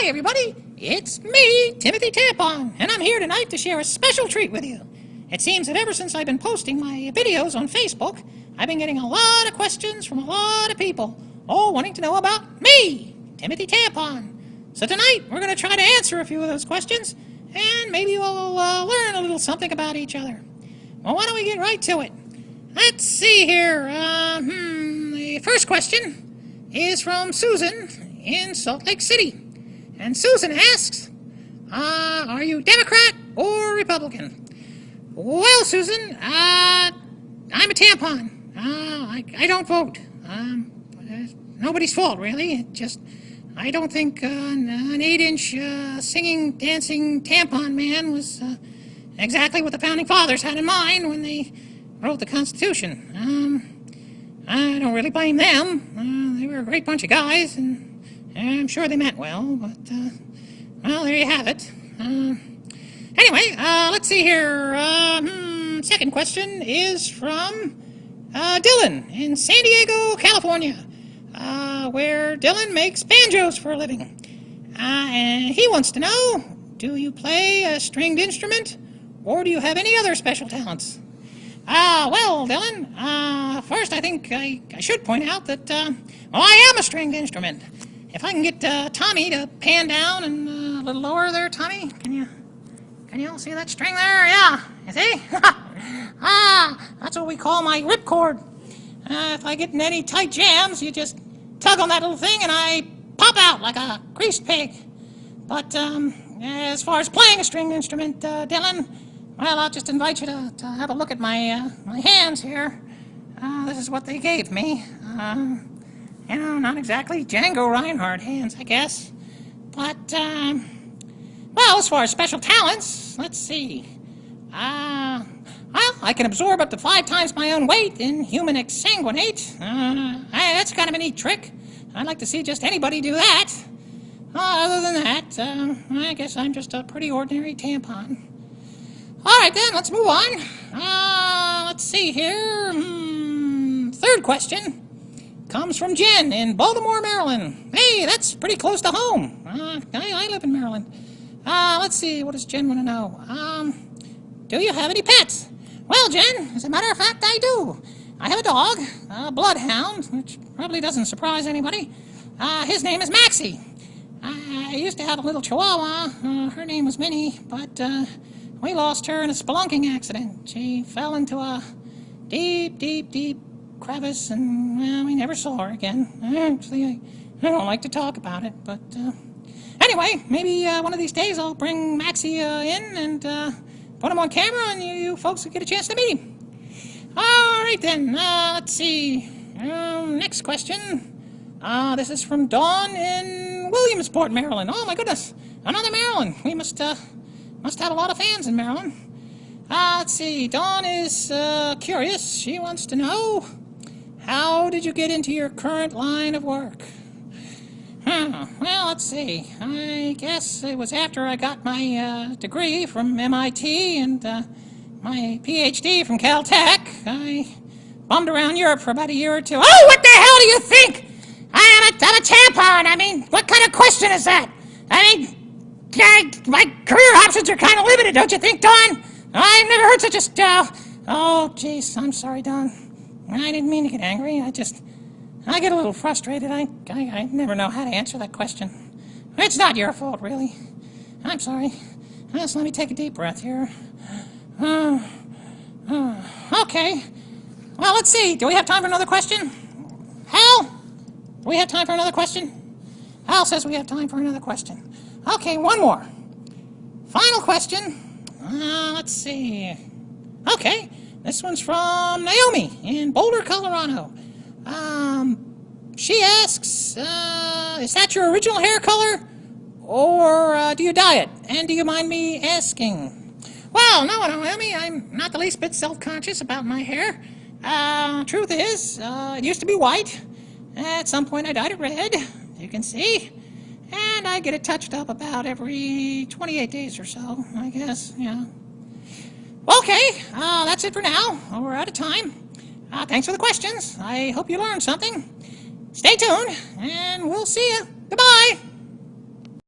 Hi, everybody. It's me, Timothy Tampon, and I'm here tonight to share a special treat with you. It seems that ever since I've been posting my videos on Facebook, I've been getting a lot of questions from a lot of people, all wanting to know about me, Timothy Tampon. So tonight, we're going to try to answer a few of those questions, and maybe we'll learn a little something about each other. Well, why don't we get right to it? Let's see here. The first question is from Susan in Salt Lake City. And Susan asks, are you Democrat or Republican? Well, Susan, I'm a tampon. I don't vote. Nobody's fault, really. I don't think an 8-inch singing, dancing tampon man was exactly what the Founding Fathers had in mind when they wrote the Constitution. I don't really blame them. They were a great bunch of guys, and I'm sure they meant well, but, well, there you have it. Anyway, let's see here. Second question is from Dylan in San Diego, California, where Dylan makes banjos for a living. And he wants to know, do you play a stringed instrument, or do you have any other special talents? Well, Dylan, first I think I should point out that, well, I am a stringed instrument. If I can get Tommy to pan down and a little lower there, Tommy, can you all see that string there? Yeah, you see? That's what we call my ripcord. If I get in any tight jams, you just tug on that little thing and I pop out like a greased pig. But as far as playing a stringed instrument, Dylan, well, I'll just invite you to have a look at my my hands here. This is what they gave me. You know, not exactly Django Reinhardt hands, I guess. But, well, as far as special talents, let's see. Well, I can absorb up to 5 times my own weight in human exsanguinate. That's kind of a neat trick. I'd like to see just anybody do that. Other than that, I guess I'm just a pretty ordinary tampon. All right, then, let's move on. Let's see here. Third question comes from Jen in Baltimore, Maryland. Hey, that's pretty close to home. I live in Maryland. Let's see, what does Jen want to know? Do you have any pets? Well, Jen, as a matter of fact, I do. I have a dog, a bloodhound, which probably doesn't surprise anybody. His name is Maxie. I used to have a little chihuahua. Her name was Minnie, but we lost her in a spelunking accident. She fell into a deep, deep, deep crevice, and well, we never saw her again. Actually, I don't like to talk about it, but anyway, maybe one of these days I'll bring Maxie in and put him on camera, and you folks will get a chance to meet him. All right, then. Let's see. Next question. This is from Dawn in Williamsport, Maryland. Oh my goodness, another Maryland. We must have a lot of fans in Maryland. Let's see. Dawn is curious. She wants to know, how did you get into your current line of work? Well, let's see. I guess it was after I got my degree from MIT and my PhD from Caltech. I bummed around Europe for about a year or two. Oh, what the hell do you think? I'm a tampon. I mean, what kind of question is that? I mean, my career options are kind of limited, don't you think, Dawn? I've never heard such a oh, jeez, I'm sorry, Dawn. I didn't mean to get angry. I get a little frustrated. I never know how to answer that question. It's not your fault, really. I'm sorry. Just let me take a deep breath here. Okay. Well, let's see. Do we have time for another question? Hal? Do we have time for another question? Hal says we have time for another question. Okay, one more. Final question. Let's see. Okay. This one's from Naomi in Boulder, Colorado. She asks, is that your original hair color, or do you dye it? And do you mind me asking? Well, no, Naomi, I'm not the least bit self-conscious about my hair. Truth is, it used to be white. At some point I dyed it red, you can see. And I get it touched up about every 28 days or so, I guess, yeah. Okay, that's it for now. We're out of time. Thanks for the questions. I hope you learned something. Stay tuned, and we'll see you. Goodbye.